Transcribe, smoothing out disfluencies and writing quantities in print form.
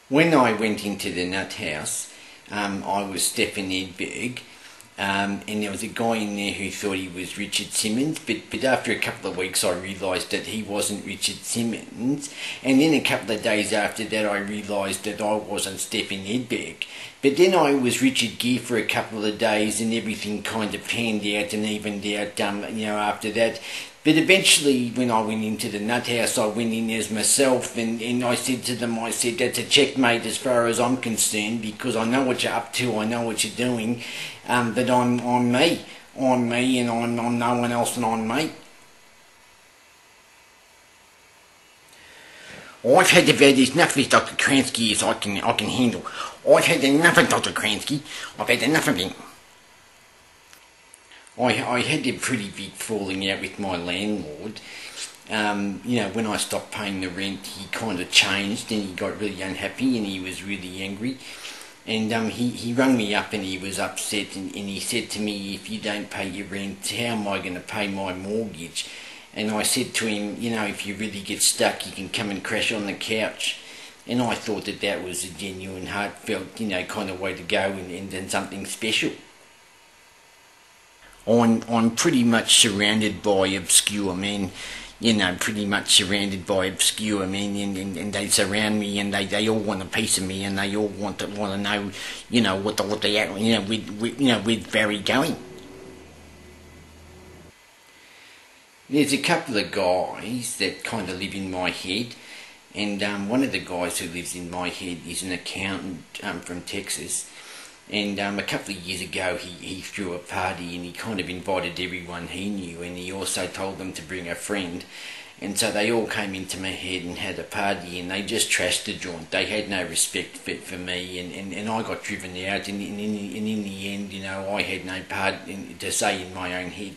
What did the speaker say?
When I went into the nut house, I was Stefan Edberg, and there was a guy in there who thought he was Richard Simmons, but after a couple of weeks I realised that he wasn't Richard Simmons, and then a couple of days after that I realised that I wasn't Stefan Edberg. But then I was Richard Gere for a couple of days, and everything kind of panned out and evened out, after that. But eventually, when I went into the nut house, I went in as myself, and I said to them, I said, that's a checkmate as far as I'm concerned, because I know what you're up to, I know what you're doing, but I'm me. I'm me, and I'm no one else than I'm me. I've had about as enough of Dr. Kransky as I can handle. I've had enough of Dr. Kransky. I've had enough of him. I had a pretty big falling out with my landlord. When I stopped paying the rent, he kind of changed and he got really unhappy and he was really angry. And he rang me up and he was upset and he said to me, if you don't pay your rent, how am I going to pay my mortgage? And I said to him, if you really get stuck, you can come and crash on the couch. And I thought that was a genuine, heartfelt, kind of way to go and something special. I'm pretty much surrounded by obscure men, pretty much surrounded by obscure men, and they surround me, and they all want a piece of me, and they all want to know, what they with Barry going. There's a couple of guys that kind of live in my head, and one of the guys who lives in my head is an accountant from Texas. And a couple of years ago he threw a party and he kind of invited everyone he knew, and he also told them to bring a friend. And so they all came into my head and had a party, and they just trashed the joint. They had no respect for me, and I got driven out, and in the end, I had no part to say in my own head.